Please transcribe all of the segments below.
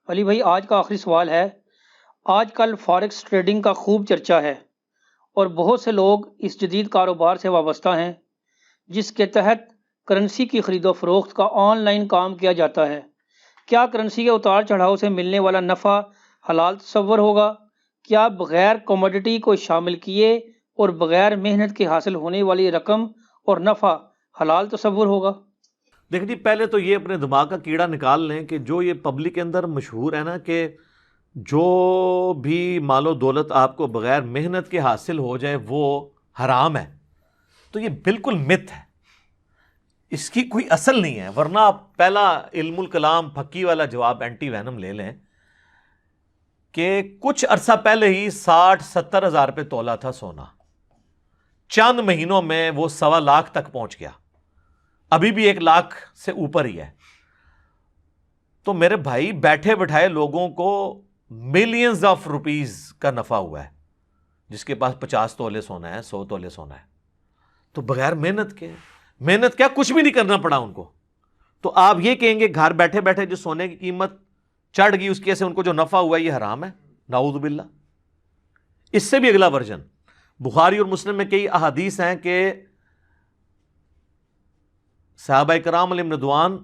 علی بھائی، آج کا آخری سوال ہے۔ آج کل فاریکس ٹریڈنگ کا خوب چرچا ہے اور بہت سے لوگ اس جدید کاروبار سے وابستہ ہیں جس کے تحت کرنسی کی خرید و فروخت کا آن لائن کام کیا جاتا ہے۔ کیا کرنسی کے اتار چڑھاؤ سے ملنے والا نفع حلال تصور ہوگا؟ کیا بغیر کوموڈٹی کو شامل کیے اور بغیر محنت کے حاصل ہونے والی رقم اور نفع حلال تصور ہوگا؟ دیکھیں جی، پہلے تو یہ اپنے دماغ کا کیڑا نکال لیں کہ جو یہ پبلک کے اندر مشہور ہے نا کہ جو بھی مال و دولت آپ کو بغیر محنت کے حاصل ہو جائے وہ حرام ہے، تو یہ بالکل مت ہے، اس کی کوئی اصل نہیں ہے۔ ورنہ آپ پہلا علم الکلام پھکی والا جواب اینٹی وینم لے لیں کہ کچھ عرصہ پہلے ہی 60-70 ہزار پہ تولا تھا سونا، چند مہینوں میں وہ 1.25 لاکھ تک پہنچ گیا، ابھی بھی 1 لاکھ سے اوپر ہی ہے۔ تو میرے بھائی، بیٹھے بٹھائے لوگوں کو ملینز آف روپیز کا نفع ہوا ہے، جس کے پاس 50 تولے سونا ہے، 100 تولے سونا ہے، تو بغیر محنت کے، محنت کیا کچھ بھی نہیں کرنا پڑا ان کو۔ تو آپ یہ کہیں گے گھر بیٹھے بیٹھے جو سونے کی قیمت چڑھ گئی اس کی وجہ سے ان کو جو نفع ہوا ہے یہ حرام ہے؟ نعوذ باللہ۔ اس سے بھی اگلا ورژن بخاری اور مسلم میں کئی احادیث ہیں کہ صحابہ کرام علیہم رضوان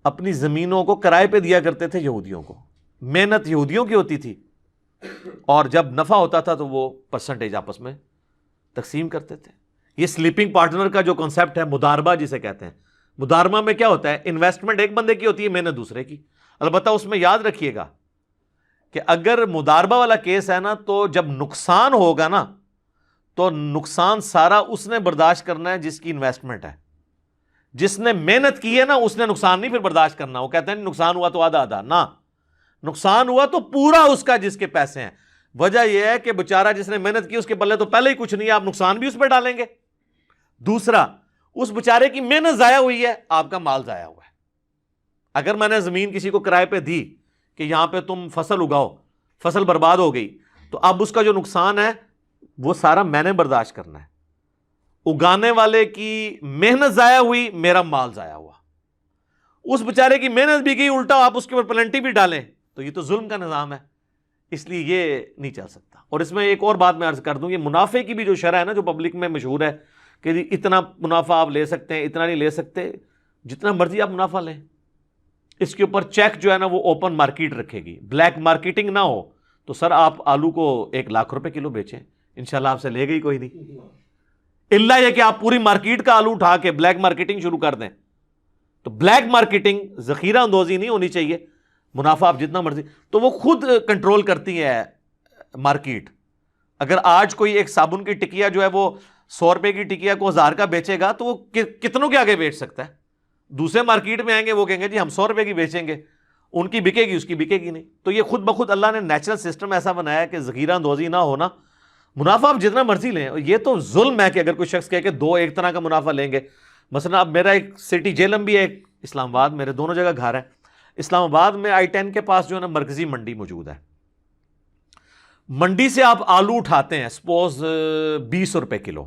اپنی زمینوں کو کرائے پہ دیا کرتے تھے یہودیوں کو، محنت یہودیوں کی ہوتی تھی، اور جب نفع ہوتا تھا تو وہ پرسنٹیج آپس میں تقسیم کرتے تھے۔ یہ سلیپنگ پارٹنر کا جو کنسیپٹ ہے، مداربہ جسے کہتے ہیں، مداربہ میں کیا ہوتا ہے؟ انویسٹمنٹ ایک بندے کی ہوتی ہے، محنت دوسرے کی۔ البتہ اس میں یاد رکھیے گا کہ اگر مداربہ والا کیس ہے نا، تو جب نقصان ہوگا نا تو نقصان سارا اس نے برداشت کرنا ہے جس کی انویسٹمنٹ ہے۔ جس نے محنت کی ہے نا اس نے نقصان نہیں پھر برداشت کرنا۔ وہ کہتے ہیں نقصان ہوا تو آدھا آدھا، نہ، نقصان ہوا تو پورا اس کا جس کے پیسے ہیں۔ وجہ یہ ہے کہ بیچارہ جس نے محنت کی اس کے پلے تو پہلے ہی کچھ نہیں ہے، آپ نقصان بھی اس پہ ڈالیں گے۔ دوسرا، اس بیچارے کی محنت ضائع ہوئی ہے، آپ کا مال ضائع ہوا ہے۔ اگر میں نے زمین کسی کو کرائے پہ دی کہ یہاں پہ تم فصل اگاؤ، فصل برباد ہو گئی، تو اب اس کا جو نقصان ہے وہ سارا میں نے برداشت کرنا ہے۔ اگانے والے کی محنت ضائع ہوئی، میرا مال ضائع ہوا۔ اس بیچارے کی محنت بھی گئی، الٹا آپ اس کے اوپر پلنٹی بھی ڈالیں تو یہ تو ظلم کا نظام ہے، اس لیے یہ نہیں چل سکتا۔ اور اس میں ایک اور بات میں عرض کر دوں، یہ منافع کی بھی جو شرح ہے نا جو پبلک میں مشہور ہے کہ جی اتنا منافع آپ لے سکتے ہیں، اتنا نہیں لے سکتے، جتنا مرضی آپ منافع لیں، اس کے اوپر چیک جو ہے نا وہ اوپن مارکیٹ رکھے گی، بلیک مارکیٹنگ نہ ہو۔ تو سر آپ آلو کو 1 لاکھ روپے کلو بیچیں، انشاءاللہ آپ سے لے گئی کوئی نہیں، اللہ یہ کہ آپ پوری مارکیٹ کا آلو اٹھا کے بلیک مارکیٹنگ شروع کر دیں۔ تو بلیک مارکیٹنگ، ذخیرہ اندوزی نہیں ہونی چاہیے، منافع آپ جتنا مرضی، تو وہ خود کنٹرول کرتی ہے مارکیٹ۔ اگر آج کوئی ایک صابن کی ٹکیا جو ہے وہ 100 روپے کی ٹکیا کو 1000 کا بیچے گا تو وہ کتنوں کے آگے بیچ سکتا ہے؟ دوسرے مارکیٹ میں آئیں گے، وہ کہیں گے جی ہم 100 روپے کی بیچیں گے، ان کی بکے گی، اس کی بکے گی نہیں۔ تو یہ خود بخود اللہ نے نیچرل سسٹم ایسا بنایا ہے کہ ذخیرہ اندوزی نہ ہونا، منافع آپ جتنا مرضی لیں۔ یہ تو ظلم ہے کہ اگر کوئی شخص کہے کہ 2 ایک طرح کا منافع لیں گے۔ مثلا اب میرا ایک سٹی جیلم بھی ہے، ایک اسلام آباد، میرے دونوں جگہ گھر ہے۔ اسلام آباد میں I-10 کے پاس جو ہے نا مرکزی منڈی موجود ہے، منڈی سے آپ آلو اٹھاتے ہیں سپوز 20 روپے کلو،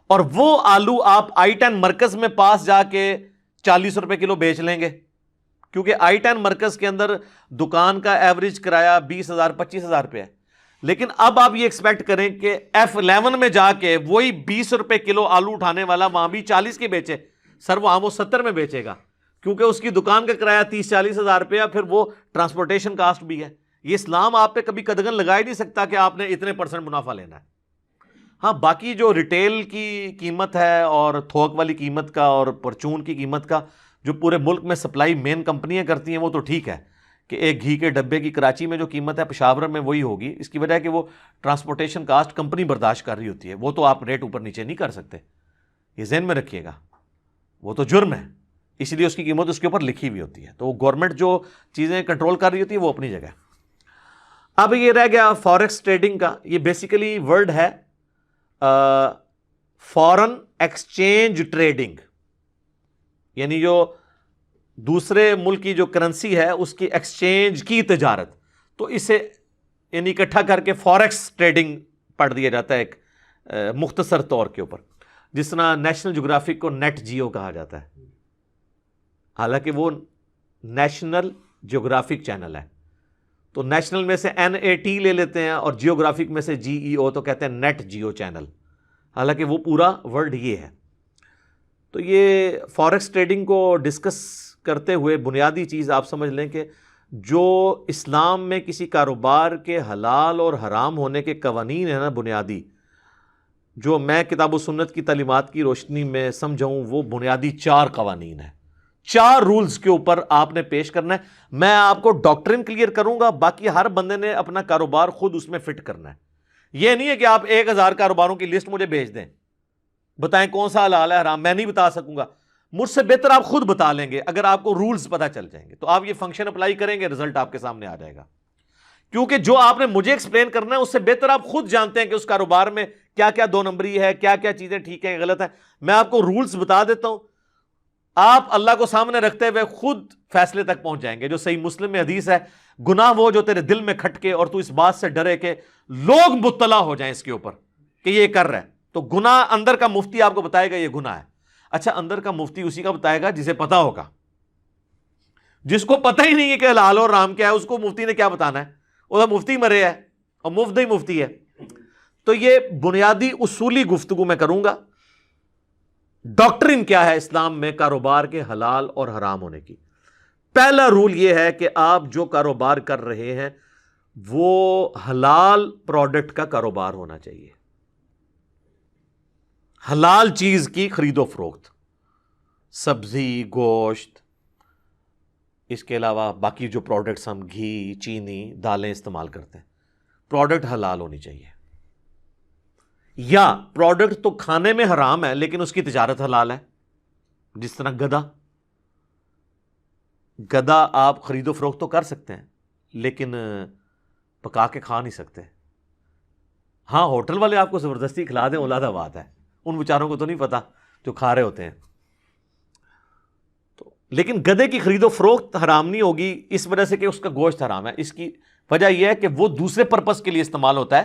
اور وہ آلو آپ I-10 مرکز میں پاس جا کے 40 روپے کلو بیچ لیں گے، کیونکہ I-10 مرکز کے اندر دکان کا ایوریج کرایہ 20,000 25,000 روپے ہے۔ لیکن اب آپ یہ ایکسپیکٹ کریں کہ F11 میں جا کے وہی 20 روپے کلو آلو اٹھانے والا وہاں بھی 40 کے بیچے، سر وہاں وہ 70 میں بیچے گا، کیونکہ اس کی دکان کا کرایہ 30-40 ہزار روپیہ، پھر وہ ٹرانسپورٹیشن کاسٹ بھی ہے۔ یہ اسلام آپ پہ کبھی قدغن لگا ہی نہیں سکتا کہ آپ نے اتنے % منافع لینا ہے۔ ہاں، باقی جو ریٹیل کی قیمت ہے اور تھوک والی قیمت کا اور پرچون کی قیمت کا جو پورے ملک میں سپلائی مین کمپنیاں کرتی ہیں وہ تو ٹھیک ہے کہ ایک گھی کے ڈبے کی کراچی میں جو قیمت ہے پشاور میں وہی ہوگی، اس کی وجہ ہے کہ وہ ٹرانسپورٹیشن کاسٹ کمپنی برداشت کر رہی ہوتی ہے، وہ تو آپ ریٹ اوپر نیچے نہیں کر سکتے، یہ ذہن میں رکھیے گا، وہ تو جرم ہے، اس لیے اس کی قیمت اس کے اوپر لکھی ہوئی ہوتی ہے۔ تو وہ گورنمنٹ جو چیزیں کنٹرول کر رہی ہوتی ہے وہ اپنی جگہ۔ اب یہ رہ گیا فاریکس ٹریڈنگ کا، یہ بیسیکلی ورڈ ہے فارن ایکسچینج ٹریڈنگ، یعنی جو دوسرے ملک کی جو کرنسی ہے اس کی ایکسچینج کی تجارت، تو اسے یعنی اکٹھا کر کے فاریکس ٹریڈنگ پڑھ دیا جاتا ہے ایک مختصر طور کے اوپر، جس طرح نیشنل جغرافک کو نیٹ جیو کہا جاتا ہے، حالانکہ وہ نیشنل جغرافک چینل ہے، تو نیشنل میں سے NAT لے لیتے ہیں اور جیوگرافک میں سے GEO تو کہتے ہیں نیٹ جیو چینل، حالانکہ وہ پورا ورڈ یہ ہے۔ تو یہ فارکس ٹریڈنگ کو ڈسکس کرتے ہوئے بنیادی چیز آپ سمجھ لیں کہ جو اسلام میں کسی کاروبار کے حلال اور حرام ہونے کے قوانین ہیں نا بنیادی، جو میں کتاب و سنت کی تعلیمات کی روشنی میں سمجھاؤں، وہ بنیادی 4 قوانین ہیں، 4 رولز کے اوپر آپ نے پیش کرنا ہے۔ میں آپ کو ڈاکٹرن کلیئر کروں گا، باقی ہر بندے نے اپنا کاروبار خود اس میں فٹ کرنا ہے۔ یہ نہیں ہے کہ آپ 1000 کاروباروں کی لسٹ مجھے بھیج دیں، بتائیں کون سا حلال ہے حرام، میں نہیں بتا سکوں گا، مجھ سے بہتر آپ خود بتا لیں گے۔ اگر آپ کو رولز پتہ چل جائیں گے تو آپ یہ فنکشن اپلائی کریں گے، رزلٹ آپ کے سامنے آ جائے گا۔ کیونکہ جو آپ نے مجھے ایکسپلین کرنا ہے اس سے بہتر آپ خود جانتے ہیں کہ اس کاروبار میں کیا کیا 2 نمبری ہے، کیا کیا چیزیں ٹھیک ہیں غلط ہیں۔ میں آپ کو رولز بتا دیتا ہوں، آپ اللہ کو سامنے رکھتے ہوئے خود فیصلے تک پہنچ جائیں گے۔ جو صحیح مسلم میں حدیث ہے، گناہ وہ جو تیرے دل میں کھٹکے اور تو اس بات سے ڈرے کہ لوگ مطلع ہو جائیں اس کے اوپر کہ یہ کر رہا ہے۔ تو گناہ اندر کا مفتی آپ کو بتائے گا یہ گناہ ہے۔ اچھا، اندر کا مفتی اسی کا بتائے گا جسے پتا ہوگا، جس کو پتہ ہی نہیں ہے کہ حلال اور حرام کیا ہے، اس کو مفتی نے کیا بتانا ہے؟ وہ مفتی مرے ہے اور مفت ہی مفتی ہے۔ تو یہ بنیادی اصولی گفتگو میں کروں گا، ڈاکٹرن کیا ہے اسلام میں کاروبار کے حلال اور حرام ہونے کی۔ پہلا رول یہ ہے کہ آپ جو کاروبار کر رہے ہیں وہ حلال پروڈکٹ کا کاروبار ہونا چاہیے، حلال چیز کی خرید و فروخت، سبزی، گوشت، اس کے علاوہ باقی جو پروڈکٹس ہم گھی، چینی، دالیں استعمال کرتے ہیں، پروڈکٹ حلال ہونی چاہیے۔ یا پروڈکٹ تو کھانے میں حرام ہے لیکن اس کی تجارت حلال ہے، جس طرح گدا آپ خرید و فروخت تو کر سکتے ہیں لیکن پکا کے کھا نہیں سکتے۔ ہاں، ہوٹل والے آپ کو زبردستی کھلا دیں اولادہ بات ہے، ان بیچاروں کو تو نہیں پتا جو کھا رہے ہوتے ہیں۔ لیکن گدے کی خرید و فروخت حرام نہیں ہوگی اس وجہ سے کہ اس کا گوشت حرام ہے، اس کی وجہ یہ ہے کہ وہ دوسرے پرپس کے لیے استعمال ہوتا ہے،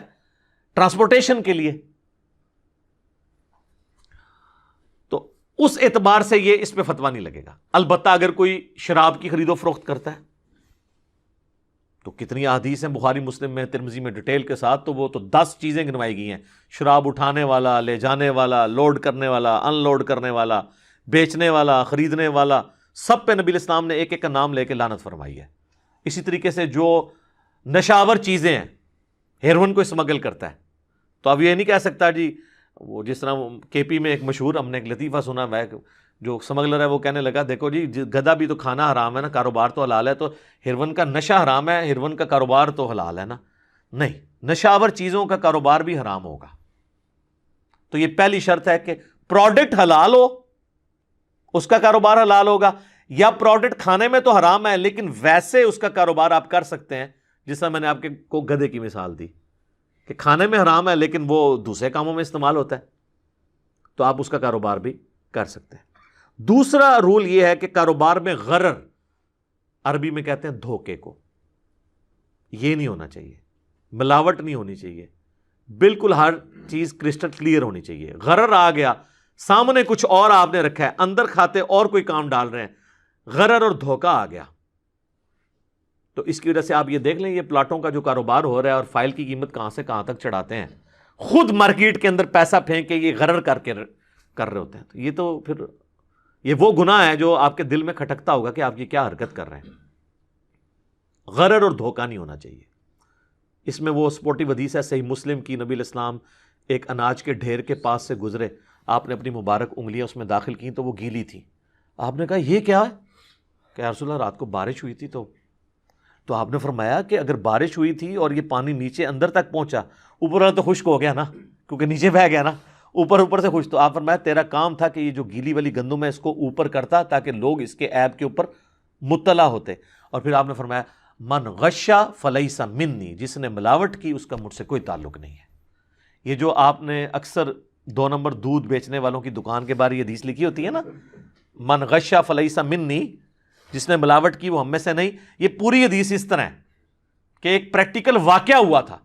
ٹرانسپورٹیشن کے لیے۔ تو اس اعتبار سے یہ اس پہ فتویٰ نہیں لگے گا۔ البتہ اگر کوئی شراب کی خرید و فروخت کرتا ہے تو کتنی احادیث ہیں بخاری مسلم میں، ترمذی میں ڈیٹیل کے ساتھ، تو وہ تو 10 چیزیں گنوائی گئی ہیں، شراب اٹھانے والا، لے جانے والا، لوڈ کرنے والا، ان لوڈ کرنے والا، بیچنے والا، خریدنے والا، سب پہ نبی اسلام نے ایک ایک کا نام لے کے لعنت فرمائی ہے۔ اسی طریقے سے جو نشاور چیزیں ہیں، ہیروئن کو اسمگل کرتا ہے، تو اب یہ نہیں کہہ سکتا جی، وہ جس طرح KP میں ایک مشہور ہم نے ایک لطیفہ سنا ہے، جو اسمگلر ہے وہ کہنے لگا دیکھو جی گدا بھی تو کھانا حرام ہے نا، کاروبار تو حلال ہے، تو ہیروئن کا نشہ حرام ہے، ہیروئن کا کاروبار تو حلال ہے نا؟ نہیں، نشاور چیزوں کا کاروبار بھی حرام ہوگا۔ تو یہ پہلی شرط ہے کہ پروڈکٹ حلال ہو، اس کا کاروبار حلال ہوگا، یا پروڈکٹ کھانے میں تو حرام ہے لیکن ویسے اس کا کاروبار آپ کر سکتے ہیں، جس طرح میں نے آپ کو گدھے کی مثال دی کہ کھانے میں حرام ہے لیکن وہ دوسرے کاموں میں استعمال ہوتا ہے، تو آپ اس کا کاروبار بھی کر سکتے ہیں۔ دوسرا رول یہ ہے کہ کاروبار میں غرر، عربی میں کہتے ہیں دھوکے کو، یہ نہیں ہونا چاہیے، ملاوٹ نہیں ہونی چاہیے، بالکل ہر چیز کرسٹل کلیئر ہونی چاہیے۔ غرر آ گیا، سامنے کچھ اور آپ نے رکھا ہے، اندر کھاتے اور کوئی کام ڈال رہے ہیں، غرر اور دھوکہ آ گیا، تو اس کی وجہ سے آپ یہ دیکھ لیں یہ پلاٹوں کا جو کاروبار ہو رہا ہے اور فائل کی قیمت کہاں سے کہاں تک چڑھاتے ہیں، خود مارکیٹ کے اندر پیسہ پھینک کے یہ غرر کر رہے ہوتے ہیں۔ تو یہ تو پھر یہ وہ گناہ ہے جو آپ کے دل میں کھٹکتا ہوگا کہ آپ یہ کیا حرکت کر رہے ہیں۔ غرر اور دھوکہ نہیں ہونا چاہیے۔ اس میں وہ سپورٹیو حدیث ہے صحیح مسلم کی، نبی الاسلام ایک اناج کے ڈھیر کے پاس سے گزرے، آپ نے اپنی مبارک انگلیاں اس میں داخل کی تو وہ گیلی تھی، آپ نے کہا یہ کیا ہے؟ کہ یا رسول اللہ رات کو بارش ہوئی تھی، تو آپ نے فرمایا کہ اگر بارش ہوئی تھی اور یہ پانی نیچے اندر تک پہنچا، اوپر والا تو خشک ہو گیا نا، کیونکہ نیچے بہہ گیا نا، اوپر سے خشک، تو آپ فرمایا تیرا کام تھا کہ یہ جو گیلی والی گندم ہے اس کو اوپر کرتا تاکہ لوگ اس کے عیب کے اوپر مطلع ہوتے۔ اور پھر آپ نے فرمایا من غشا فلیس منی، جس نے ملاوٹ کی اس کا مجھ سے کوئی تعلق نہیں ہے۔ یہ جو آپ نے اکثر 2 نمبر دودھ بیچنے والوں کی دکان کے بارے یہ حدیث لکھی ہوتی ہے نا، من غشا فلیس منی، جس نے ملاوٹ کی وہ ہم میں سے نہیں، یہ پوری حدیث اس طرح ہے کہ ایک پریکٹیکل واقعہ ہوا تھا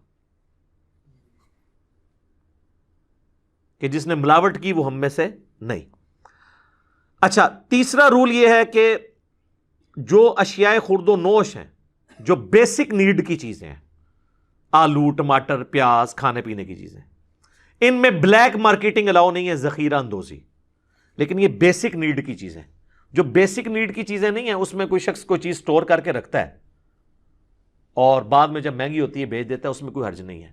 کہ جس نے ملاوٹ کی وہ ہم میں سے نہیں۔ اچھا، تیسرا رول یہ ہے کہ جو اشیاء خورد و نوش ہیں، جو بیسک نیڈ کی چیزیں ہیں، آلو، ٹماٹر، پیاز، کھانے پینے کی چیزیں، ان میں بلیک مارکیٹنگ الاؤ نہیں ہے، ذخیرہ اندوزی. لیکن یہ بیسک نیڈ کی چیزیں، جو بیسک نیڈ کی چیزیں نہیں ہیں اس میں کوئی شخص کوئی چیز سٹور کر کے رکھتا ہے اور بعد میں جب مہنگی ہوتی ہے بیچ دیتا ہے، اس میں کوئی حرج نہیں ہے.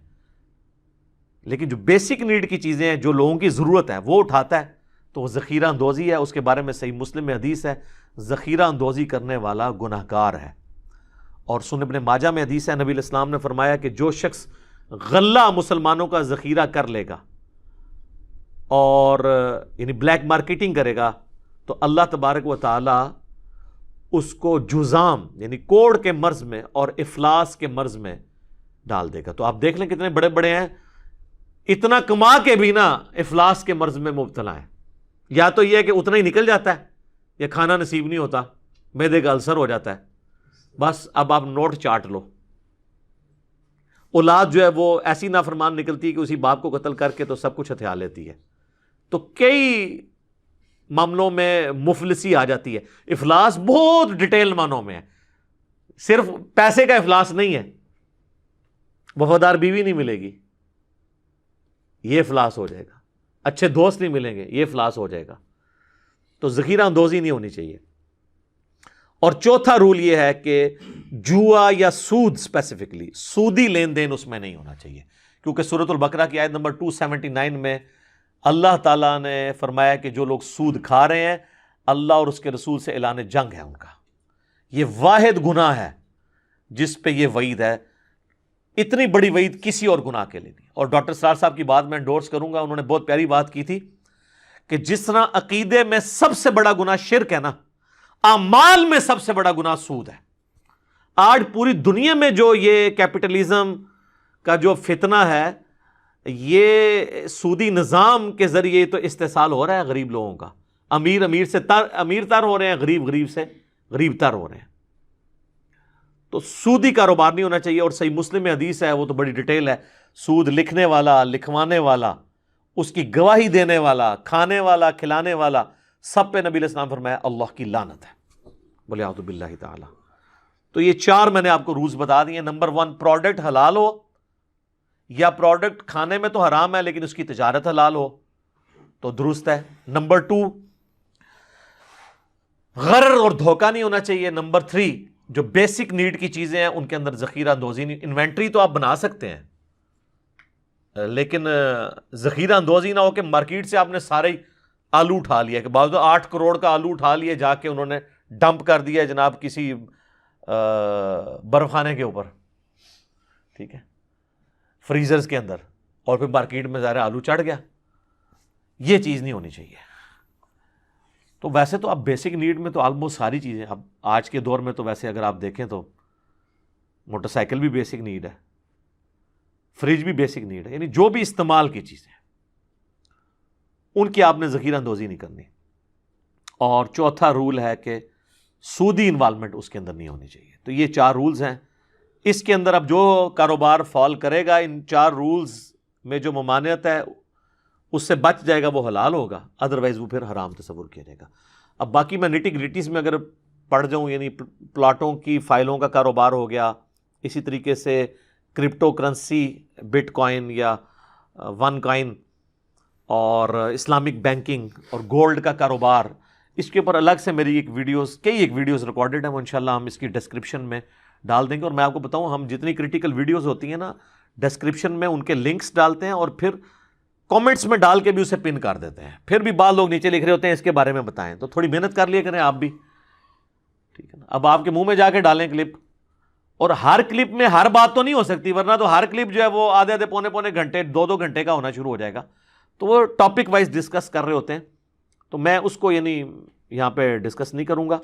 لیکن جو بیسک نیڈ کی چیزیں ہیں، جو لوگوں کی ضرورت ہے، وہ اٹھاتا ہے تو وہ ذخیرہ اندوزی ہے. اس کے بارے میں صحیح مسلم میں حدیث ہے، ذخیرہ اندوزی کرنے والا گناہ گار ہے. اور سنن ابن ماجہ میں حدیث ہے، نبی علیہ السلام نے فرمایا کہ جو شخص غلہ مسلمانوں کا ذخیرہ کر لے گا اور یعنی بلیک مارکیٹنگ کرے گا تو اللہ تبارک و تعالی اس کو جزام یعنی کوڑ کے مرض میں اور افلاس کے مرض میں ڈال دے گا. تو آپ دیکھ لیں کتنے بڑے بڑے ہیں، اتنا کما کے بھی نا افلاس کے مرض میں مبتلا ہے. یا تو یہ ہے کہ اتنا ہی نکل جاتا ہے یا کھانا نصیب نہیں ہوتا، معدے کا السر ہو جاتا ہے، بس اب آپ نوٹ چاٹ لو. اولاد جو ہے وہ ایسی نافرمان نکلتی ہے کہ اسی باپ کو قتل کر کے تو سب کچھ ہتھیا لیتی ہے. تو کئی معاملوں میں مفلسی آ جاتی ہے. افلاس بہت ڈیٹیل معنوں میں ہے، صرف پیسے کا افلاس نہیں ہے، وفادار بیوی نہیں ملے گی یہ افلاس ہو جائے گا، اچھے دوست نہیں ملیں گے یہ افلاس ہو جائے گا. تو ذخیرہ اندوزی نہیں ہونی چاہیے. اور چوتھا رول یہ ہے کہ جوا یا سود، اسپیسیفکلی سودی لین دین اس میں نہیں ہونا چاہیے، کیونکہ سورۃ البقرہ کی آیت نمبر 279 میں اللہ تعالیٰ نے فرمایا کہ جو لوگ سود کھا رہے ہیں اللہ اور اس کے رسول سے اعلان جنگ ہے ان کا. یہ واحد گناہ ہے جس پہ یہ وعید ہے. اتنی بڑی وعید کسی اور گناہ کے لیے نہیں. اور ڈاکٹر سرار صاحب کی بات میں انڈورس کروں گا، انہوں نے بہت پیاری بات کی تھی کہ جس طرح عقیدے میں سب سے بڑا گناہ شرک ہے نا، اعمال میں سب سے بڑا گناہ سود ہے. آج پوری دنیا میں جو یہ کیپٹلزم کا جو فتنہ ہے، یہ سودی نظام کے ذریعے تو استحصال ہو رہا ہے غریب لوگوں کا. امیر امیر تر ہو رہے ہیں، غریب غریب سے غریب تر ہو رہے ہیں. تو سودی کاروبار نہیں ہونا چاہیے. اور صحیح مسلم میں حدیث ہے، وہ تو بڑی ڈیٹیل ہے، سود لکھنے والا، لکھوانے والا، اس کی گواہی دینے والا، کھانے والا، کھلانے والا، سب پہ نبی علیہ السلام فرمایا اللہ کی لعنت ہے. بولے اعوذ باللہ تعالی. تو یہ 4 میں نے آپ کو رولز بتا دیے. نمبر 1، پروڈکٹ حلال ہو، یا پروڈکٹ کھانے میں تو حرام ہے لیکن اس کی تجارت حلال ہو تو درست ہے. نمبر 2، غرر اور دھوکہ نہیں ہونا چاہیے. نمبر 3، جو بیسک نیڈ کی چیزیں ہیں ان کے اندر ذخیرہ اندوزی نہیں. انوینٹری تو آپ بنا سکتے ہیں لیکن ذخیرہ اندوزی نہ ہو کہ مارکیٹ سے آپ نے سارے آلو اٹھا لیا، کہ بعض 8 کروڑ کا آلو اٹھا لیا جا کے انہوں نے ڈمپ کر دیا جناب کسی برف خانے کے اوپر، ٹھیک ہے، فریزرز کے اندر، اور پھر مارکیٹ میں ظاہر آلو چڑھ گیا. یہ چیز نہیں ہونی چاہیے. تو ویسے تو اب بیسک نیڈ میں تو آلموسٹ ساری چیزیں، اب آج کے دور میں تو ویسے اگر آپ دیکھیں تو موٹر سائیکل بھی بیسک نیڈ ہے، فریج بھی بیسک نیڈ ہے. یعنی جو بھی استعمال کی چیزیں ان کی آپ نے ذخیرہ اندوزی نہیں کرنی. اور چوتھا رول ہے کہ سودی انوالومنٹ اس کے اندر نہیں ہونی چاہیے. تو یہ 4 رولز ہیں. اس کے اندر اب جو کاروبار فال کرے گا ان 4 رولز میں جو ممانعت ہے اس سے بچ جائے گا وہ حلال ہوگا، ادروائز وہ پھر حرام تصور کیا جائے گا. اب باقی میں نٹی گریٹیز میں اگر پڑھ جاؤں، یعنی پلاٹوں کی فائلوں کا کاروبار ہو گیا، اسی طریقے سے کرپٹو کرنسی، بٹ کوائن یا ون کوائن، اور اسلامک بینکنگ اور گولڈ کا کاروبار، اس کے اوپر الگ سے میری کئی ویڈیوز ریکارڈڈ ہیں، وہ انشاءاللہ ہم اس کی ڈسکرپشن میں ڈال دیں گے. اور میں آپ کو بتاؤں، ہم جتنی کریٹیکل ویڈیوز ہوتی ہیں نا ڈسکرپشن میں ان کے لنکس ڈالتے ہیں اور پھر کامنٹس میں ڈال کے بھی اسے پن کر دیتے ہیں. پھر بھی بعض لوگ نیچے لکھ رہے ہوتے ہیں اس کے بارے میں بتائیں، تو تھوڑی محنت کر لیا کریں آپ بھی، ٹھیک ہے نا. اب آپ کے منہ میں جا کے ڈالیں کلپ، اور ہر کلپ میں ہر بات تو نہیں ہو سکتی، ورنہ تو ہر کلپ جو ہے وہ آدھے پونے گھنٹے 2 گھنٹے کا ہونا شروع ہو جائے گا. تو وہ ٹاپک وائز ڈسکس کر رہے ہوتے ہیں، تو میں اس کو یعنی یہاں پہ ڈسکس نہیں کروں گا.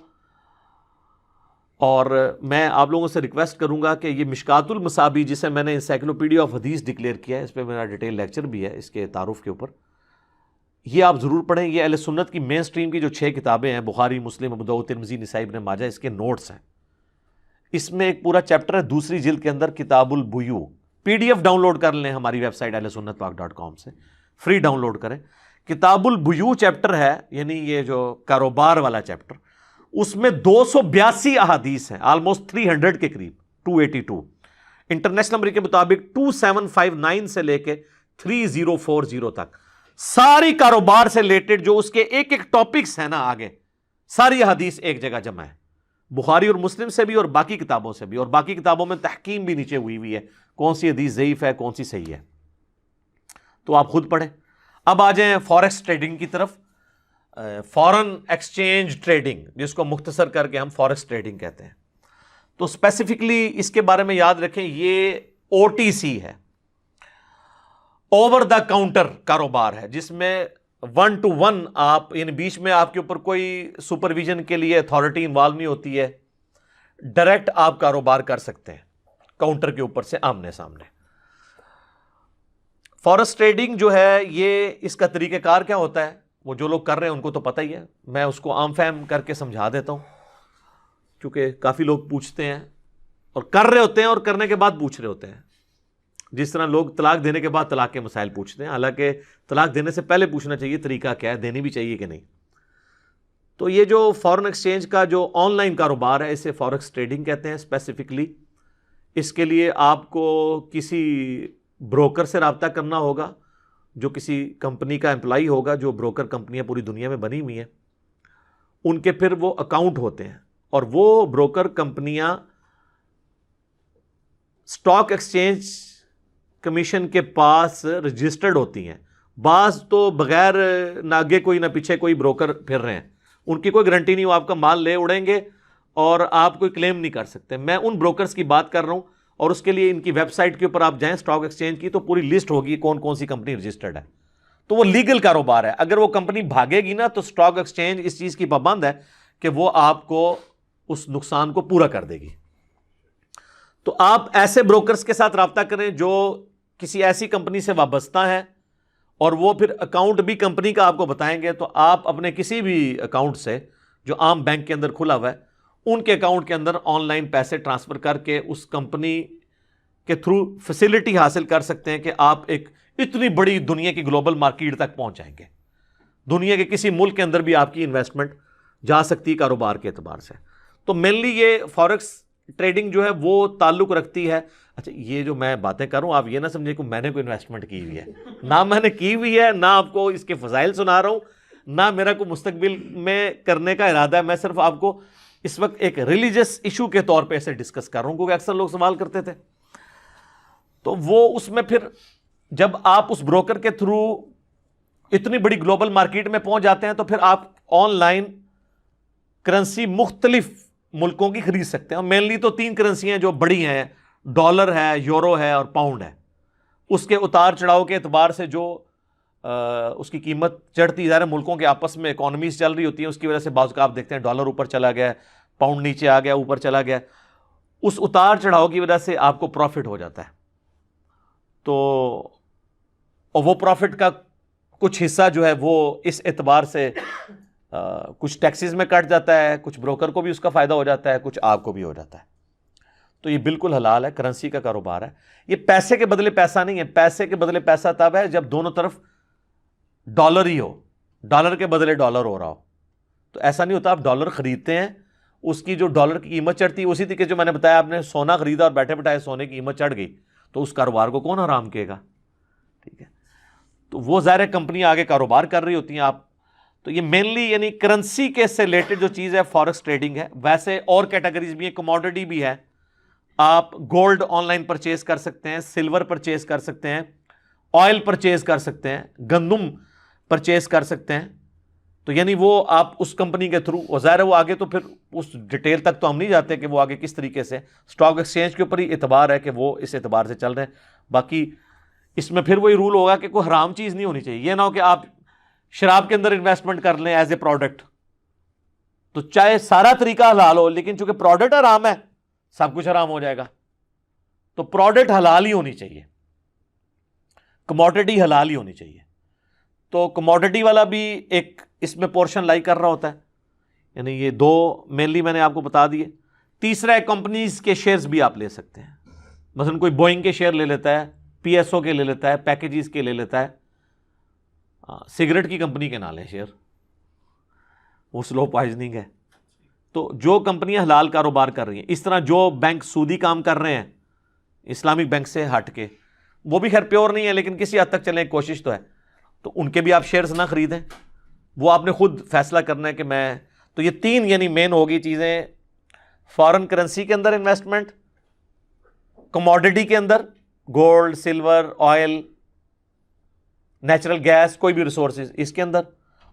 اور میں آپ لوگوں سے ریکویسٹ کروں گا کہ یہ مشکات المصابیح جسے میں نے انسائکلوپیڈیا آف حدیث ڈکلیئر کیا ہے، اس پہ میرا ڈیٹیل لیکچر بھی ہے اس کے تعارف کے اوپر، یہ آپ ضرور پڑھیں. یہ اہل سنت کی مین سٹریم کی جو 6 کتابیں ہیں، بخاری، مسلم، ابو داؤد، ترمذی، نسائی، ابن ماجہ، اس کے نوٹس ہیں. اس میں ایک پورا چیپٹر ہے 2 جلد کے اندر، کتاب البیوع. PDF ڈاؤن لوڈ کر لیں ہماری ویب سائٹ ahlusunnatpak.com سے، فری ڈاؤن لوڈ کریں. کتاب البیوع چیپٹر ہے، یعنی یہ جو کاروبار والا چیپٹر، اس میں 282 احادیث ہیں، آلموسٹ 300 کے قریب 282. انٹرنیشنل نمبر کے مطابق 2759 سے لے کے 3040 تک ساری کاروبار سے ریلیٹڈ جو اس کے ایک ایک ٹاپکس ہیں نا آگے، ساری حدیث ایک جگہ جمع ہے، بخاری اور مسلم سے بھی اور باقی کتابوں سے بھی، اور باقی کتابوں میں تحکیم بھی نیچے ہوئی ہے، کون سی حدیث ضعیف ہے کون سی صحیح ہے، تو آپ خود پڑھیں. اب آ جائیں فوریکس ٹریڈنگ کی طرف. فورن ایکسچینج ٹریڈنگ، جس کو مختصر کر کے ہم فوریکس ٹریڈنگ کہتے ہیں، تو اسپیسیفکلی اس کے بارے میں یاد رکھیں یہ او ٹی سی ہے، اوور دا کاؤنٹر کاروبار ہے، جس میں 1 to 1 آپ، یعنی بیچ میں آپ کے اوپر کوئی سپرویژن کے لیے اتھارٹی انوالو نہیں ہوتی ہے، ڈائریکٹ آپ کاروبار کر سکتے ہیں کاؤنٹر کے اوپر سے آمنے سامنے. فوریکس ٹریڈنگ جو ہے یہ اس کا طریقہ کار کیا ہوتا ہے، وہ جو لوگ کر رہے ہیں ان کو تو پتہ ہی ہے، میں اس کو عام فہم کر کے سمجھا دیتا ہوں، کیونکہ کافی لوگ پوچھتے ہیں اور کر رہے ہوتے ہیں اور کرنے کے بعد پوچھ رہے ہوتے ہیں. جس طرح لوگ طلاق دینے کے بعد طلاق کے مسائل پوچھتے ہیں، حالانکہ طلاق دینے سے پہلے پوچھنا چاہیے طریقہ کیا ہے، دینی بھی چاہیے کہ نہیں. تو یہ جو فورن ایکسچینج کا جو آن لائن کاروبار ہے اسے فوریکس ٹریڈنگ کہتے ہیں اسپیسیفکلی. اس کے لیے آپ کو کسی بروکر سے رابطہ کرنا ہوگا، جو کسی کمپنی کا امپلائی ہوگا، جو بروکر کمپنیاں پوری دنیا میں بنی ہوئی ہیں، ان کے پھر وہ اکاؤنٹ ہوتے ہیں، اور وہ بروکر کمپنیاں اسٹاک ایکسچینج کمیشن کے پاس رجسٹرڈ ہوتی ہیں. بعض تو بغیر نہ آگے کوئی نہ پیچھے کوئی بروکر پھر رہے ہیں، ان کی کوئی گارنٹی نہیں، وہ آپ کا مال لے اڑیں گے اور آپ کوئی کلیم نہیں کر سکتے. میں ان بروکرز کی بات کر رہا ہوں، اور اس کے لیے ان کی ویب سائٹ کے اوپر آپ جائیں اسٹاک ایکسچینج کی، تو پوری لسٹ ہوگی کون کون سی کمپنی رجسٹرڈ ہے. تو وہ لیگل کاروبار ہے. اگر وہ کمپنی بھاگے گی نا تو اسٹاک ایکسچینج اس چیز کی پابند ہے کہ وہ آپ کو اس نقصان کو پورا کر دے گی. تو آپ ایسے بروکرز کے ساتھ رابطہ کریں جو کسی ایسی کمپنی سے وابستہ ہیں، اور وہ پھر اکاؤنٹ بھی کمپنی کا آپ کو بتائیں گے. تو آپ اپنے کسی بھی اکاؤنٹ سے جو عام بینک کے اندر کھلا ہوا ہے، ان کے اکاؤنٹ کے اندر آن لائن پیسے ٹرانسفر کر کے اس کمپنی کے تھرو فیسلٹی حاصل کر سکتے ہیں کہ آپ ایک اتنی بڑی دنیا کی گلوبل مارکیٹ تک پہنچ جائیں گے. دنیا کے کسی ملک کے اندر بھی آپ کی انویسٹمنٹ جا سکتی ہے کاروبار کے اعتبار سے. تو مینلی یہ فوریکس ٹریڈنگ جو ہے وہ تعلق رکھتی ہے. اچھا، یہ جو میں باتیں کروں آپ یہ نہ سمجھیں کہ میں نے کوئی انویسٹمنٹ کی ہوئی ہے، نہ میں نے کی ہوئی ہے، نہ آپ کو اس کے فضائل سنا رہا ہوں، نہ میرا کوئی مستقبل میں کرنے کا ارادہ ہے. میں صرف آپ کو اس وقت ایک ریلیجس ایشو کے طور پہ اسے ڈسکس کر رہا ہوں، کیونکہ اکثر لوگ سوال کرتے تھے. تو وہ اس میں پھر جب آپ اس بروکر کے تھرو اتنی بڑی گلوبل مارکیٹ میں پہنچ جاتے ہیں تو پھر آپ آن لائن کرنسی مختلف ملکوں کی خرید سکتے ہیں. اور مینلی تو 3 کرنسیاں جو بڑی ہیں، ڈالر ہے، یورو ہے اور پاؤنڈ ہے. اس کے اتار چڑھاؤ کے اعتبار سے جو اس کی قیمت چڑھتی جا رہی ہے، ملکوں کے آپس میں اکانومیز چل رہی ہوتی ہیں، اس کی وجہ سے بعض کا آپ دیکھتے ہیں ڈالر اوپر چلا گیا، پاؤنڈ نیچے آ گیا، اوپر چلا گیا. اس اتار چڑھاؤ کی وجہ سے آپ کو پروفٹ ہو جاتا ہے. تو اور وہ پروفٹ کا کچھ حصہ جو ہے وہ اس اعتبار سے کچھ ٹیکسز میں کٹ جاتا ہے، کچھ بروکر کو بھی اس کا فائدہ ہو جاتا ہے، کچھ آپ کو بھی ہو جاتا ہے. تو یہ بالکل حلال ہے، کرنسی کا کاروبار ہے. یہ پیسے کے بدلے پیسہ نہیں ہے. پیسے کے بدلے پیسہ تب ہے جب دونوں طرف ڈالر ہی ہو، ڈالر کے بدلے ڈالر ہو رہا ہو. تو ایسا نہیں ہوتا آپ ڈالر خریدتے ہیں، اس کی جو ڈالر کی قیمت چڑھتی ہے، اسی طریقے جو میں نے بتایا آپ نے سونا خریدا اور بیٹھے بیٹھائے سونے کی قیمت چڑھ گئی تو اس کاروبار کو کون حرام کہے گا؟ ٹھیک ہے، تو وہ ظاہر کمپنی آگے کاروبار کر رہی ہوتی ہیں. آپ تو یہ مینلی یعنی کرنسی کے سے ریلیٹڈ جو چیز ہے فوریکس ٹریڈنگ ہے. ویسے اور کیٹیگریز بھی ہیں، کموڈٹی بھی ہے. آپ گولڈ آن لائن پرچیز کر سکتے ہیں، سلور پرچیز کر سکتے ہیں، آئل پرچیز کر سکتے ہیں، گندم پرچیز کر سکتے ہیں. تو یعنی وہ آپ اس کمپنی کے تھرو، اور ظاہر ہے وہ آگے تو پھر اس ڈیٹیل تک تو ہم نہیں جاتے کہ وہ آگے کس طریقے سے اسٹاک ایکسچینج کے اوپر ہی اعتبار ہے کہ وہ اس اعتبار سے چل رہے ہیں. باقی اس میں پھر وہی رول ہوگا کہ کوئی حرام چیز نہیں ہونی چاہیے. یہ نہ ہو کہ آپ شراب کے اندر انویسٹمنٹ کر لیں ایز اے پروڈکٹ، تو چاہے سارا طریقہ حلال ہو لیکن چونکہ پروڈکٹ حرام ہے سب کچھ حرام ہو جائے گا. تو پروڈکٹ حلال ہی ہونی چاہیے، کموڈٹی حلال ہی ہونی چاہیے. تو کموڈٹی والا بھی ایک اس میں پورشن لائی کر رہا ہوتا ہے. یعنی یہ 2 مینلی میں نے آپ کو بتا دیے. تیسرا ہے کمپنیز کے شیئرز بھی آپ لے سکتے ہیں. مثلا کوئی بوئنگ کے شیئر لے لیتا ہے، پی ایس او کے لے لیتا ہے، پیکیجز کے لے لیتا ہے. سگریٹ کی کمپنی کے نہ لیں شیئر، وہ سلو پوائزننگ ہے. تو جو کمپنیاں حلال کاروبار کر رہی ہیں، اس طرح جو بینک سودی کام کر رہے ہیں اسلامک بینک سے ہٹ کے، وہ بھی خیر پیور نہیں ہے لیکن کسی حد تک چلیں کوشش تو ہے، تو ان کے بھی آپ شیئرز نہ خریدیں، وہ آپ نے خود فیصلہ کرنا ہے کہ میں، تو یہ 3 یعنی مین ہوگی چیزیں: فارن کرنسی کے اندر انویسٹمنٹ، کموڈٹی کے اندر gold, silver, oil, natural gas, کوئی بھی ریسورسز اس کے اندر،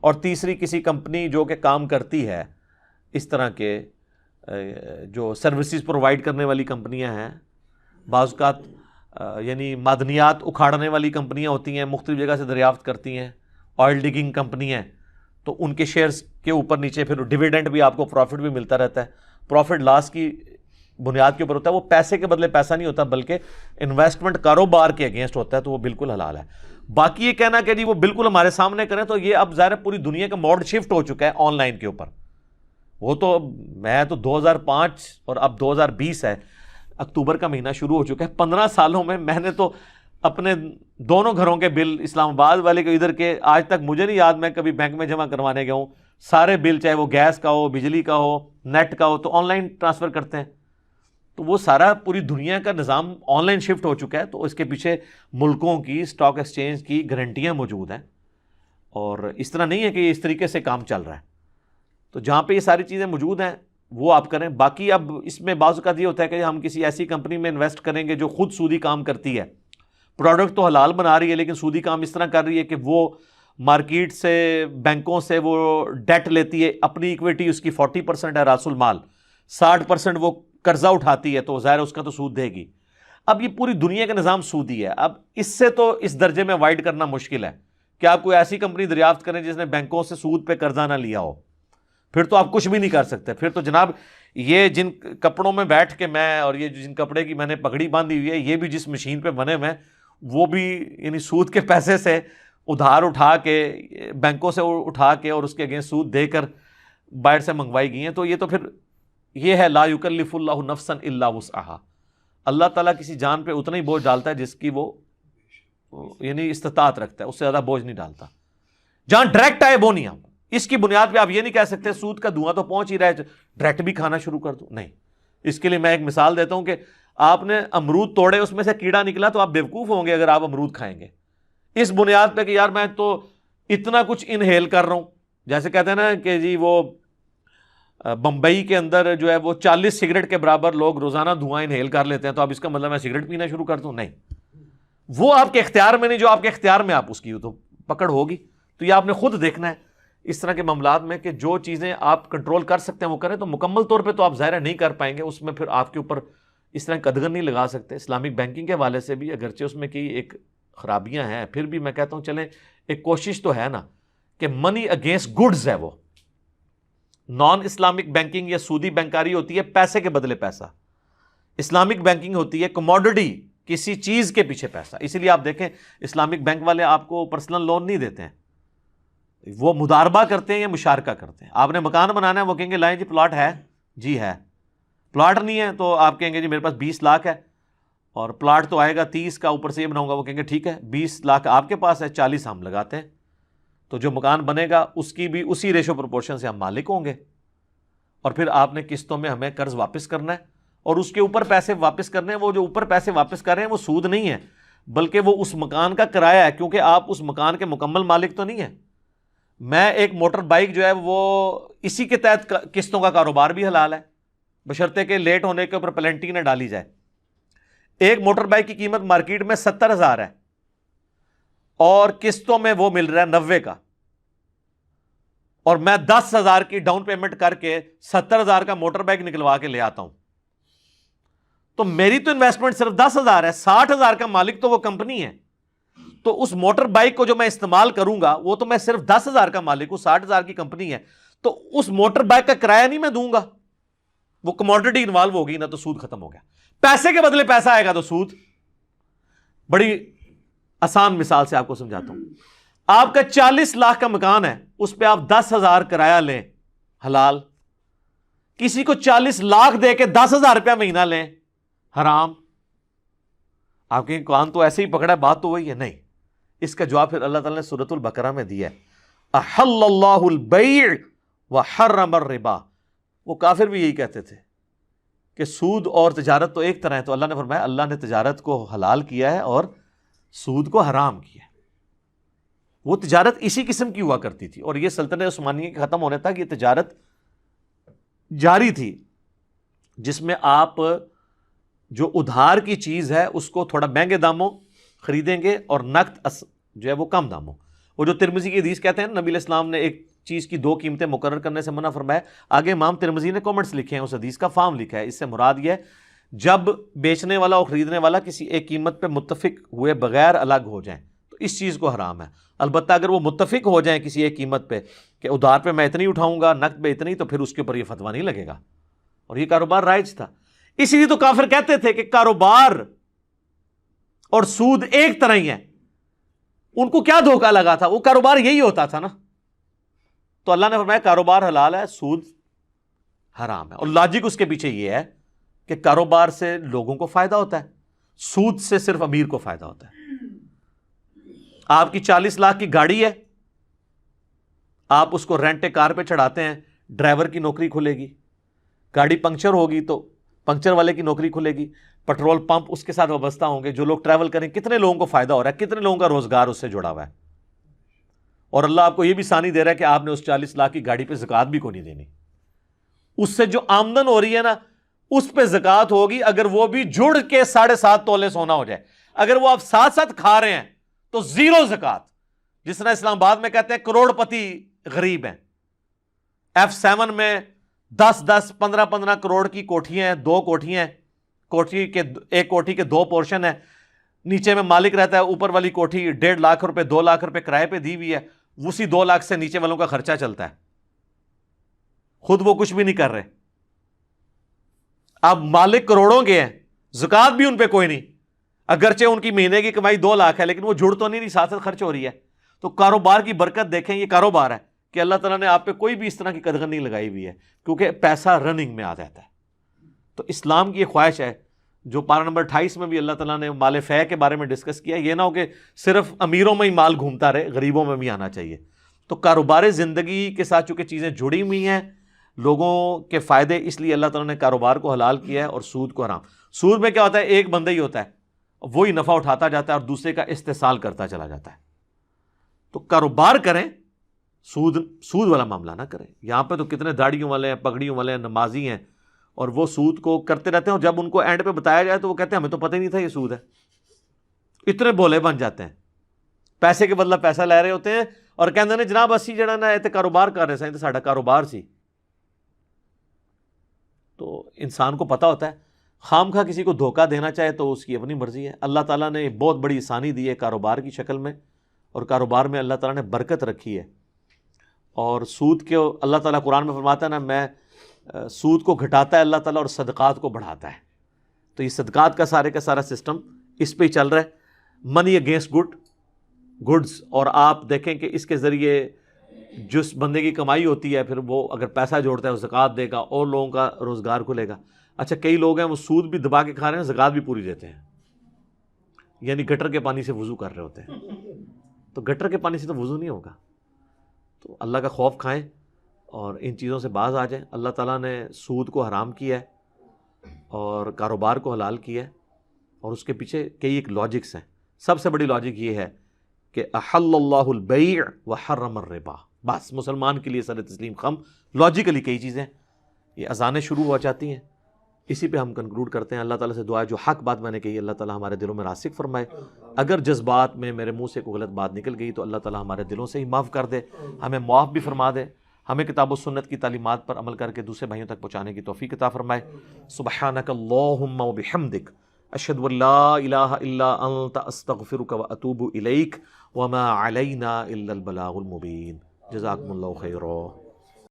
اور تیسری کسی کمپنی جو کہ کام کرتی ہے اس طرح کے جو سروسز پرووائڈ کرنے والی کمپنیاں ہیں، بعض اوقات یعنی معدنیات اکھاڑنے والی کمپنیاں ہوتی ہیں، مختلف جگہ سے دریافت کرتی ہیں، آئل ڈگنگ کمپنی ہیں، تو ان کے شیئرز کے اوپر نیچے پھر ڈیویڈنڈ بھی آپ کو پروفٹ بھی ملتا رہتا ہے، پروفٹ لاس کی بنیاد کے اوپر ہوتا ہے، وہ پیسے کے بدلے پیسہ نہیں ہوتا بلکہ انویسٹمنٹ کاروبار کے اگینسٹ ہوتا ہے، تو وہ بالکل حلال ہے۔ باقی یہ کہنا کہ جی وہ بالکل ہمارے سامنے کریں، تو یہ اب ظاہر پوری دنیا کا موڈ شفٹ ہو چکا ہے آن لائن کے اوپر، وہ تو میں تو 2005 اور اب 2020 ہے، اکتوبر کا مہینہ شروع ہو چکا ہے، 15 سالوں میں نے تو اپنے دونوں گھروں کے بل، اسلام آباد والے کے ادھر کے، آج تک مجھے نہیں یاد میں کبھی بینک میں جمع کروانے گیا ہوں، سارے بل چاہے وہ گیس کا ہو، بجلی کا ہو، نیٹ کا ہو، تو آن لائن ٹرانسفر کرتے ہیں، تو وہ سارا پوری دنیا کا نظام آن لائن شفٹ ہو چکا ہے، تو اس کے پیچھے ملکوں کی اسٹاک ایکسچینج کی گارنٹیاں موجود ہیں، اور اس طرح نہیں ہے کہ اس طریقے سے کام چل رہا ہے، تو جہاں پہ یہ ساری چیزیں موجود ہیں وہ آپ کریں۔ باقی اب اس میں بعض اوقات یہ ہوتا ہے کہ ہم کسی ایسی کمپنی میں انویسٹ کریں گے جو خود سودی کام کرتی ہے، پروڈکٹ تو حلال بنا رہی ہے لیکن سودی کام اس طرح کر رہی ہے کہ وہ مارکیٹ سے، بینکوں سے وہ ڈیٹ لیتی ہے، اپنی ایکویٹی اس کی 40% ہے راس المال، 60% وہ قرضہ اٹھاتی ہے، تو ظاہر اس کا تو سود دے گی۔ اب یہ پوری دنیا کا نظام سودی ہے، اب اس سے تو اس درجے میں وائڈ کرنا مشکل ہے کہ آپ کوئی ایسی کمپنی دریافت کریں جس نے بینکوں سے سود پہ قرضہ نہ لیا ہو، پھر تو آپ کچھ بھی نہیں کر سکتے، پھر تو جناب یہ جن کپڑوں میں بیٹھ کے میں، اور یہ جن کپڑے کی میں نے پگڑی باندھی ہوئی ہے، یہ بھی جس مشین پہ بنے ہوئے ہیں، وہ بھی یعنی سود کے پیسے سے ادھار اٹھا کے، بینکوں سے اٹھا کے اور اس کے اگینسٹ سود دے کر باہر سے منگوائی گئی ہیں، تو یہ تو پھر یہ ہے لا یکلف اللہ نفسا الا وسعها، اللہ تعالیٰ کسی جان پہ اتنا ہی بوجھ ڈالتا ہے جس کی وہ یعنی استطاعت رکھتا ہے، اس سے زیادہ بوجھ نہیں ڈالتا، جہاں ڈائریکٹ آئے وہ نہیں۔ ہم اس کی بنیاد پہ آپ یہ نہیں کہہ سکتے سود کا دھواں تو پہنچ ہی رہا ہے ڈائریکٹ بھی کھانا شروع کر دو، نہیں۔ اس کے لیے میں ایک مثال دیتا ہوں کہ آپ نے امرود توڑے، اس میں سے کیڑا نکلا، تو آپ بیوقوف ہوں گے اگر آپ امرود کھائیں گے اس بنیاد پہ کہ یار میں تو اتنا کچھ انہیل کر رہا ہوں، جیسے کہتے ہیں نا کہ جی وہ بمبئی کے اندر جو ہے وہ 40 سگریٹ کے برابر لوگ روزانہ دھواں انہیل کر لیتے ہیں، تو اب اس کا مطلب میں سگریٹ پینا شروع کر دوں، نہیں، وہ آپ کے اختیار میں نہیں، جو آپ کے اختیار میں آپ اس کی تو پکڑ ہوگی، تو یہ آپ نے خود دیکھنا ہے اس طرح کے معاملات میں کہ جو چیزیں آپ کنٹرول کر سکتے ہیں وہ کریں، تو مکمل طور پہ تو آپ ظاہر نہیں کر پائیں گے، اس میں پھر آپ کے اوپر اس طرح قدغن نہیں لگا سکتے۔ اسلامک بینکنگ کے حوالے سے بھی اگرچہ اس میں کی ایک خرابیاں ہیں، پھر بھی میں کہتا ہوں چلیں ایک کوشش تو ہے نا کہ منی اگینسٹ گڈز ہے، وہ نان اسلامک بینکنگ یا سودی بینکاری ہوتی ہے پیسے کے بدلے پیسہ، اسلامک بینکنگ ہوتی ہے کموڈٹی، کسی چیز کے پیچھے پیسہ، اسی لیے آپ دیکھیں اسلامک بینک والے آپ کو پرسنل لون نہیں دیتے ہیں، وہ مداربہ کرتے ہیں یا مشارکہ کرتے ہیں۔ آپ نے مکان بنانا ہے، وہ کہیں گے لائیں جی پلاٹ ہے، جی ہے، پلاٹ نہیں ہے تو آپ کہیں گے جی میرے پاس 20 لاکھ ہے اور پلاٹ تو آئے گا 30 کا، اوپر سے یہ بناؤں گا، وہ کہیں گے ٹھیک ہے 20 لاکھ آپ کے پاس ہے، 40 ہم لگاتے ہیں، تو جو مکان بنے گا اس کی بھی اسی ریشو پروپورشن سے ہم مالک ہوں گے، اور پھر آپ نے قسطوں میں ہمیں قرض واپس کرنا ہے اور اس کے اوپر پیسے واپس کرنے ہیں۔ وہ جو اوپر پیسے واپس کر رہے ہیں وہ سود نہیں ہے بلکہ وہ اس مکان کا کرایہ ہے، کیونکہ آپ اس مکان کے مکمل مالک تو نہیں ہیں۔ میں ایک موٹر بائک جو ہے وہ اسی کے تحت قسطوں کا کاروبار بھی حلال ہے، بشرطے کہ لیٹ ہونے کے اوپر پلنٹی نہ ڈالی جائے۔ ایک موٹر بائک کی قیمت مارکیٹ میں 70,000 ہے اور قسطوں میں وہ مل رہا ہے 90 کا، اور میں 10,000 کی ڈاؤن پیمنٹ کر کے 70,000 کا موٹر بائک نکلوا کے لے آتا ہوں، تو میری تو انویسٹمنٹ صرف 10,000 ہے، 60,000 کا مالک تو وہ کمپنی ہے، تو اس موٹر بائک کو جو میں استعمال کروں گا وہ تو میں صرف 10,000 کا مالک ہوں، 60,000 کی کمپنی ہے، تو اس موٹر بائک کا کرایہ نہیں میں دوں گا، وہ کموڈٹی انوالو ہوگی نا، تو سود ختم ہو گیا۔ پیسے کے بدلے پیسہ آئے گا تو سود۔ بڑی آسان مثال سے آپ کو سمجھاتا ہوں، آپ کا 40 لاکھ کا مکان ہے، اس پہ آپ 10,000 کرایہ لیں حلال، کسی کو 40 لاکھ دے کے 10,000 روپیہ مہینہ لیں حرام۔ آپ کے کان تو ایسے ہی پکڑا ہے، بات تو وہی ہے، نہیں۔ اس کا جواب پھر اللہ تعالیٰ نے سورۃ البقرہ میں دیا ہے، احل اللہ البیع وحرم الربا، وہ کافر بھی یہی کہتے تھے کہ سود اور تجارت تو ایک طرح ہے. تو اللہ نے فرمایا اللہ نے تجارت کو حلال کیا ہے اور سود کو حرام کیا ہے. وہ تجارت اسی قسم کی ہوا کرتی تھی, اور یہ سلطنت عثمانیہ کے ختم ہونے تک یہ تجارت جاری تھی, جس میں آپ جو ادھار کی چیز ہے اس کو تھوڑا مہنگے داموں خریدیں گے اور نقد جو ہے وہ کم داموں. وہ جو ترمذی کی حدیث کہتے ہیں نبی علیہ السلام نے ایک چیز کی 2 قیمتیں مقرر کرنے سے منع فرمایا. آگے امام ترمذی نے کامنٹس لکھے ہیں, اس حدیث کا فارم لکھا ہے. اس سے مراد یہ ہے جب بیچنے والا اور خریدنے والا کسی ایک قیمت پہ متفق ہوئے بغیر الگ ہو جائیں تو اس چیز کو حرام ہے. البتہ اگر وہ متفق ہو جائیں کسی ایک قیمت پہ کہ ادھار پہ میں اتنی اٹھاؤں گا, نقد پہ اتنی, تو پھر اس کے اوپر یہ فتویٰ نہیں لگے گا, اور یہ کاروبار رائج تھا. اسی لیے تو کافر کہتے تھے کہ کاروبار اور سود ایک طرح ہی ہے. ان کو کیا دھوکہ لگا تھا, وہ کاروبار یہی ہوتا تھا نا. تو اللہ نے فرمایا کاروبار حلال ہے, سود حرام ہے. اور لاجک اس کے پیچھے یہ ہے کہ کاروبار سے لوگوں کو فائدہ ہوتا ہے, سود سے صرف امیر کو فائدہ ہوتا ہے. آپ کی 40 لاکھ کی گاڑی ہے, آپ اس کو رینٹ کار پہ چڑھاتے ہیں, ڈرائیور کی نوکری کھلے گی. گاڑی پنکچر ہوگی تو پنکچر والے کی نوکری کھلے گی. پیٹرول پمپ اس کے ساتھ وابستہ ہوں گے. جو لوگ ٹریول کریں, کتنے لوگوں کو فائدہ ہو رہا ہے, کتنے لوگوں کا روزگار اس سے جڑا ہوا ہے. اور اللہ آپ کو یہ بھی ثانی دے رہا ہے کہ آپ نے اس 40 لاکھ کی گاڑی پہ زکوٰۃ بھی کو نہیں دینی. اس سے جو آمدن ہو رہی ہے نا اس پہ زکوٰۃ ہوگی, اگر وہ بھی جڑ کے 7.5 تولے سونا ہو جائے. اگر وہ آپ ساتھ ساتھ کھا رہے ہیں تو 0 زکوٰۃ. جس طرح اسلام آباد میں کہتے ہیں کروڑ پتی غریب ہیں, F7 میں 10 15 کروڑ کی کوٹھیاں ہیں, 2 کوٹھیاں ہیں, ایک کوٹھی کے 2 پورشن ہیں, نیچے میں مالک رہتا ہے, اوپر والی کوٹھی 1.5 لاکھ روپے 2 لاکھ روپے کرائے پہ دی ہوئی ہے. اسی 2 لاکھ سے نیچے والوں کا خرچہ چلتا ہے, خود وہ کچھ بھی نہیں کر رہے. اب مالک کروڑوں کے ہیں, زکوٰۃ بھی ان پہ کوئی نہیں, اگرچہ ان کی مہینے کی کمائی 2 لاکھ ہے, لیکن وہ جڑ تو نہیں, ساتھ ساتھ خرچ ہو رہی ہے. تو کاروبار کی برکت دیکھیں, یہ کاروبار ہے کہ اللہ تعالیٰ نے آپ پہ کوئی بھی اس طرح کی قدغن نہیں لگائی ہوئی ہے, کیونکہ پیسہ رننگ میں آ جاتا ہے. تو اسلام کی یہ خواہش ہے, جو پارہ نمبر 28 میں بھی اللہ تعالیٰ نے مال فے کے بارے میں ڈسکس کیا, یہ نہ ہو کہ صرف امیروں میں ہی مال گھومتا رہے, غریبوں میں بھی آنا چاہیے. تو کاروبار زندگی کے ساتھ چونکہ چیزیں جڑی ہوئی ہیں, لوگوں کے فائدے, اس لیے اللہ تعالیٰ نے کاروبار کو حلال کیا ہے اور سود کو حرام. سود میں کیا ہوتا ہے, ایک بندہ ہی ہوتا ہے, وہی نفع اٹھاتا جاتا ہے اور دوسرے کا استحصال کرتا چلا جاتا ہے. تو کاروبار کریں, سود والا معاملہ نہ کریں. یہاں پہ تو کتنے داڑھیوں والے ہیں, پگڑیوں والے ہیں, نمازی ہیں, اور وہ سود کو کرتے رہتے ہیں, اور جب ان کو اینڈ پہ بتایا جائے تو وہ کہتے ہیں ہمیں تو پتہ ہی نہیں تھا یہ سود ہے. اتنے بولے بن جاتے ہیں, پیسے کے بدلہ پیسہ لے رہے ہوتے ہیں, اور کہتے ہیں جناب اسی جڑا نا ایتے کاروبار کر رہے سائیں, ساڈا کاروبار سی. تو انسان کو پتہ ہوتا ہے, خام خواہ کسی کو دھوکہ دینا چاہے تو اس کی اپنی مرضی ہے. اللہ تعالیٰ نے بہت بڑی آسانی دی ہے کاروبار کی شکل میں, اور کاروبار میں اللہ تعالیٰ نے برکت رکھی ہے. اور سود کے اللہ تعالیٰ قرآن میں فرماتا ہے نا, میں سود کو گھٹاتا ہے اللہ تعالیٰ اور صدقات کو بڑھاتا ہے. تو یہ صدقات کا سارا سسٹم اس پہ ہی چل رہا ہے, منی اگینسٹ گڈز. اور آپ دیکھیں کہ اس کے ذریعے جس بندے کی کمائی ہوتی ہے, پھر وہ اگر پیسہ جوڑتا ہے وہ زکوٰۃ دے گا, اور لوگوں کا روزگار کھلے گا. اچھا, کئی لوگ ہیں وہ سود بھی دبا کے کھا رہے ہیں, زکوٰۃ بھی پوری دیتے ہیں, یعنی گٹر کے پانی سے وضو کر رہے ہوتے ہیں. تو گٹر کے پانی سے تو وضو نہیں ہوگا. تو اللہ کا خوف کھائیں اور ان چیزوں سے باز آ جائیں. اللہ تعالیٰ نے سود کو حرام کیا ہے اور کاروبار کو حلال کیا ہے, اور اس کے پیچھے کئی ایک لاجکس ہیں. سب سے بڑی لاجک یہ ہے کہ احل اللہ البیع وحرم الربا. بس مسلمان کے لیے سر تسلیم خم, لاجیکلی کئی چیزیں. یہ اذانیں شروع ہو جاتی ہیں, اسی پہ ہم کنکلوڈ کرتے ہیں. اللہ تعالیٰ سے دعا ہے جو حق بات میں نے کہی اللہ تعالیٰ ہمارے دلوں میں راسخ فرمائے. اگر جذبات میں میرے منہ سے کوئی غلط بات نکل گئی تو اللہ تعالیٰ ہمارے دلوں سے ہی معاف کر دے, ہمیں معاف بھی فرما دے, ہمیں کتاب و سنت کی تعلیمات پر عمل کر کے دوسرے بھائیوں تک پہنچانے کی توفیق عطا فرمائے. سبحانک اللہم و بحمدک اشہد ان لا الہ الا انت استغفرک و اتوب الیک وما علینا الا البلاغ المبین. جزاکم اللہ خیرا.